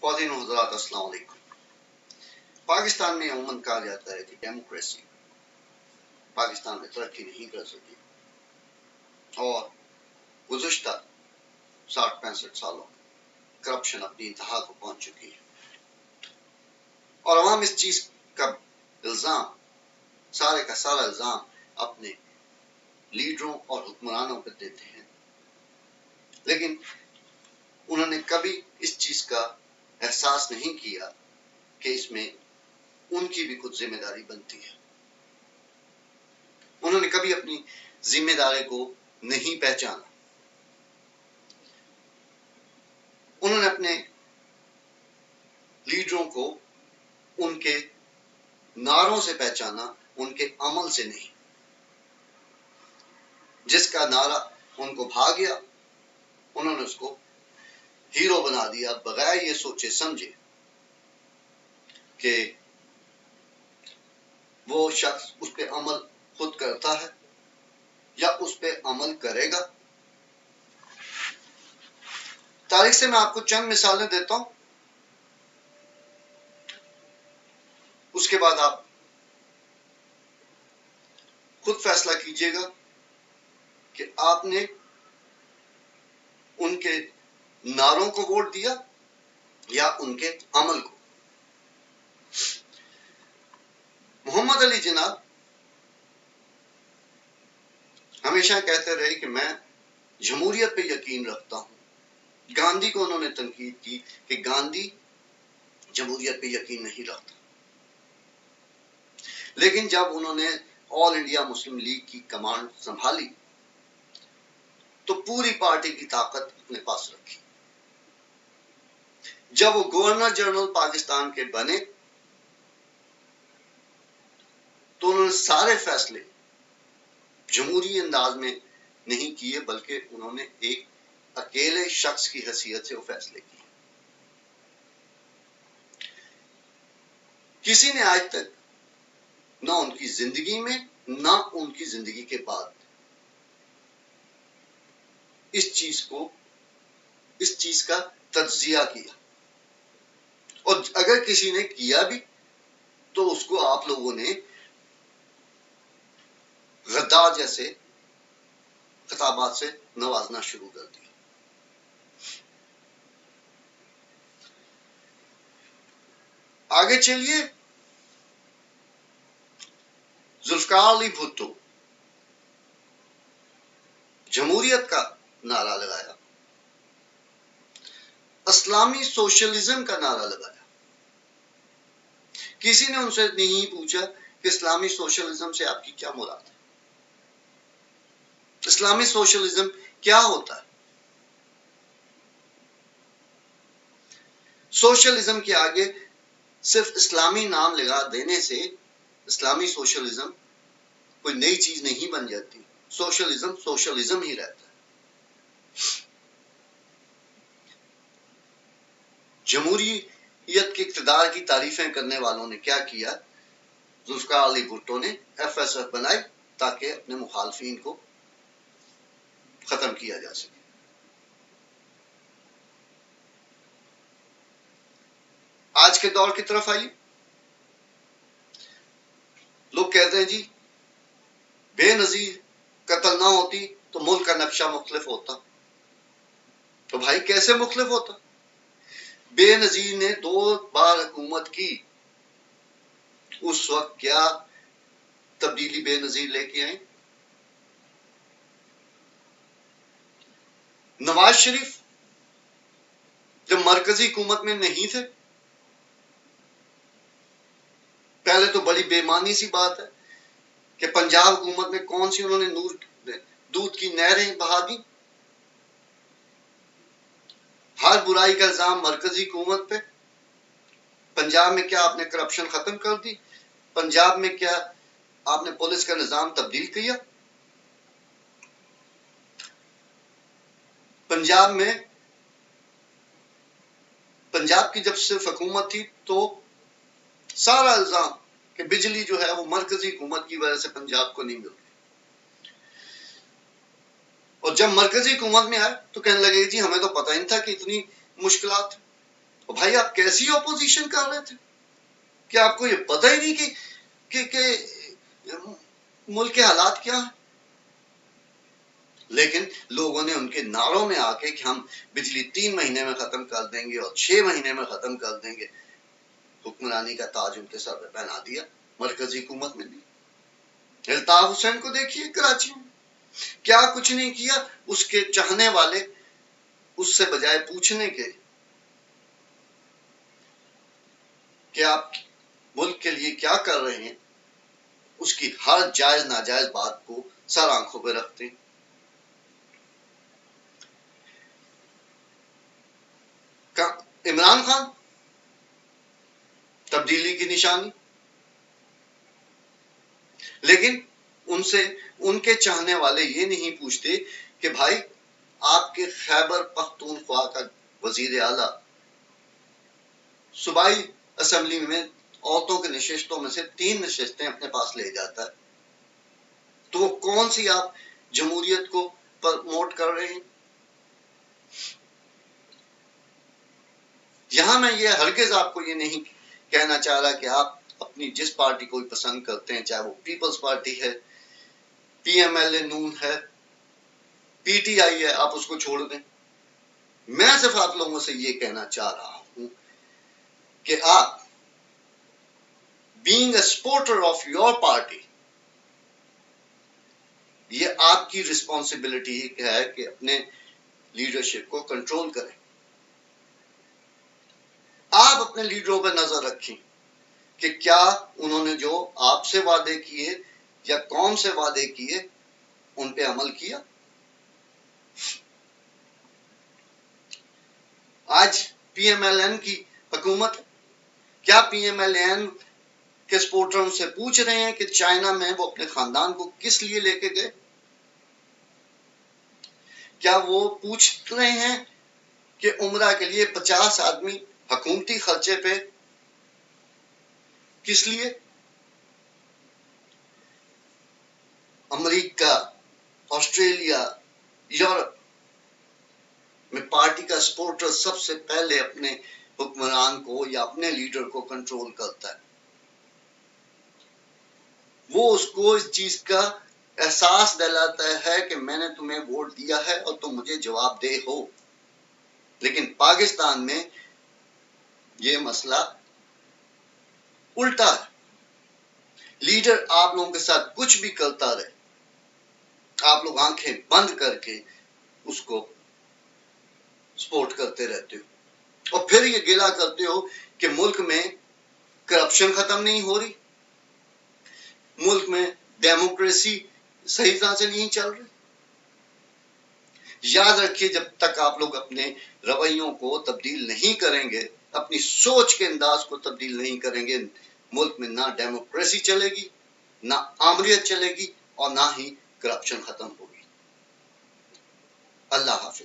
خواتین و حضرات السلام علیکم۔ پاکستان میں عموماً کہا جاتا ہے کہ ڈیموکریسی پاکستان میں ترقی نہیں کر سکی اور گزشتہ 60-65 سالوں میں کرپشن اپنی انتہا کو پہنچ چکی ہے، اور عوام اس چیز کا الزام سارے کا سارا الزام اپنے لیڈروں اور حکمرانوں پر دیتے ہیں، لیکن انہوں نے کبھی اس چیز کا احساس نہیں کیا کہ اس میں ان کی بھی کچھ ذمہ داری بنتی ہے۔ انہوں نے کبھی اپنی ذمہ داری کو نہیں پہچانا۔ انہوں نے اپنے لیڈروں کو ان کے نعروں سے پہچانا، ان کے عمل سے نہیں۔ جس کا نعرہ ان کو بھا گیا، انہوں نے اس کو ہیرو بنا دیا بغیر یہ سوچے سمجھے کہ وہ شخص اس پہ عمل خود کرتا ہے یا اس پہ عمل کرے گا۔ تاریخ سے میں آپ کو چند مثالیں دیتا ہوں، اس کے بعد آپ خود فیصلہ کیجئے گا کہ آپ نے ان کے نعروں کو ووٹ دیا یا ان کے عمل کو۔ محمد علی جناح ہمیشہ کہتے رہے کہ میں جمہوریت پہ یقین رکھتا ہوں۔ گاندھی کو انہوں نے تنقید کی کہ گاندھی جمہوریت پہ یقین نہیں رکھتا، لیکن جب انہوں نے آل انڈیا مسلم لیگ کی کمانڈ سنبھالی تو پوری پارٹی کی طاقت اپنے پاس رکھی۔ جب وہ گورنر جنرل پاکستان کے بنے تو انہوں نے سارے فیصلے جمہوری انداز میں نہیں کیے، بلکہ انہوں نے ایک اکیلے شخص کی حیثیت سے وہ فیصلے کیے۔ کسی نے آج تک نہ ان کی زندگی میں نہ ان کی زندگی کے بعد اس چیز کا تجزیہ کیا، اور اگر کسی نے کیا بھی تو اس کو آپ لوگوں نے غدار جیسے خطابات سے نوازنا شروع کر دیا۔ آگے چلیے، ذوالفقار علی بھٹو جمہوریت کا نعرہ لگایا، اسلامی سوشلزم کا نعرہ لگایا۔ کسی نے ان سے نہیں پوچھا کہ اسلامی سوشلزم سے آپ کی کیا مراد ہے، اسلامی سوشلزم کیا ہوتا ہے۔ سوشلزم کے آگے صرف اسلامی نام لگا دینے سے اسلامی سوشلزم کوئی نئی چیز نہیں بن جاتی۔ سوشلزم سوشلزم ہی رہتا ہے۔ جمہوریت کے اقتدار کی تعریفیں کرنے والوں نے کیا کیا؟ ذوالفقار علی بھٹو نے ایف ایس ایف بنائی تاکہ اپنے مخالفین کو ختم کیا جا سکے۔ آج کے دور کی طرف آئیے، لوگ کہتے ہیں جی بے نظیر قتل نہ ہوتی تو ملک کا نقشہ مختلف ہوتا۔ تو بھائی کیسے مختلف ہوتا؟ بے نظیر نے 2 بار حکومت کی، اس وقت کیا تبدیلی بے نظیر لے کے آئیں؟ نواز شریف جب مرکزی حکومت میں نہیں تھے، پہلے تو بڑی بے معنی سی بات ہے کہ پنجاب حکومت میں کون سی انہوں نے دودھ کی نہریں بہا دی۔ ہر برائی کا الزام مرکزی حکومت پہ۔ پنجاب میں کیا آپ نے کرپشن ختم کر دی؟ پنجاب میں کیا آپ نے پولیس کا نظام تبدیل کیا؟ پنجاب کی جب صرف حکومت تھی تو سارا الزام کہ بجلی جو ہے وہ مرکزی حکومت کی وجہ سے پنجاب کو نہیں مل رہی، اور جب مرکزی حکومت میں آئے تو کہنے لگے جی ہمیں تو پتہ ہی نہیں تھا کہ اتنی مشکلات۔ بھائی آپ کیسی اپوزیشن کر رہے تھے کہ آپ کو یہ پتہ ہی نہیں کہ ملک کے حالات کیا ہیں. لیکن لوگوں نے ان کے نعروں میں آ کے کہ ہم بجلی 3 مہینے میں ختم کر دیں گے اور 6 مہینے میں ختم کر دیں گے، حکمرانی کا تاج ان کے سر پہ پہنا دیا مرکزی حکومت میں بھی. الطاف حسین کو دیکھیے کراچی میں کیا کچھ نہیں کیا. اس کے چاہنے والے اس سے بجائے پوچھنے کے کہ آپ ملک کے لیے کیا کر رہے ہیں، اس کی ہر جائز ناجائز بات کو سر آنکھوں پہ رکھتے ہیں. عمران خان تبدیلی کی نشانی، لیکن ان کے چاہنے والے یہ نہیں پوچھتے کہ بھائی آپ کے خیبر پختونخوا کا وزیر اعلیٰ صوبائی اسمبلی میں عورتوں کے نشستوں میں سے 3 نشستیں اپنے پاس لے جاتا ہے، تو وہ کون سی آپ جمہوریت کو پروموٹ کر رہے ہیں؟ یہاں میں یہ ہرگز آپ کو یہ نہیں کہنا چاہ رہا کہ آپ اپنی جس پارٹی کو پسند کرتے ہیں، چاہے وہ پیپلز پارٹی ہے، پی ایم ایل اے نون ہے، پی ٹی آئی ہے، آپ اس کو چھوڑ دیں. میں صرف آپ لوگوں سے یہ کہنا چاہ رہا ہوں کہ آپ being a supporter of your party، یہ آپ کی رسپانسبلٹی ہے کہ اپنے لیڈرشپ کو کنٹرول کریں. آپ اپنے لیڈروں پہ نظر رکھیں کہ کیا انہوں نے جو آپ سے وعدے کیے یا قوم سے وعدے کیے ان پہ عمل کیا. آج پی ایم ایل این کی حکومت، کیا پی ایم ایل این کے سپورٹر سے پوچھ رہے ہیں کہ چائنا میں وہ اپنے خاندان کو کس لیے لے کے گئے؟ کیا وہ پوچھ رہے ہیں کہ عمرہ کے لیے 50 آدمی حکومتی خرچے پہ کس لیے؟ امریکہ، آسٹریلیا، یورپ میں پارٹی کا سپورٹر سب سے پہلے اپنے حکمران کو یا اپنے لیڈر کو کنٹرول کرتا ہے. وہ اس کو اس چیز کا احساس دلاتا ہے کہ میں نے تمہیں ووٹ دیا ہے اور تم مجھے جواب دہ ہو. لیکن پاکستان میں یہ مسئلہ الٹا ہے. لیڈر آپ لوگوں کے ساتھ کچھ بھی کرتا رہے، آپ لوگ آنکھیں بند کر کے اس کو سپورٹ کرتے رہتے ہو اور پھر یہ گلا کرتے ہو کہ ملک میں کرپشن ختم نہیں ہو رہی، ملک میں ڈیموکریسی صحیح طرح سے نہیں چل رہی. یاد رکھیے جب تک آپ لوگ اپنے رویوں کو تبدیل نہیں کریں گے، اپنی سوچ کے انداز کو تبدیل نہیں کریں گے، ملک میں نہ ڈیموکریسی چلے گی، نہ آمریت چلے گی اور نہ ہی کرپشن ختم ہوگی. اللہ حافظ.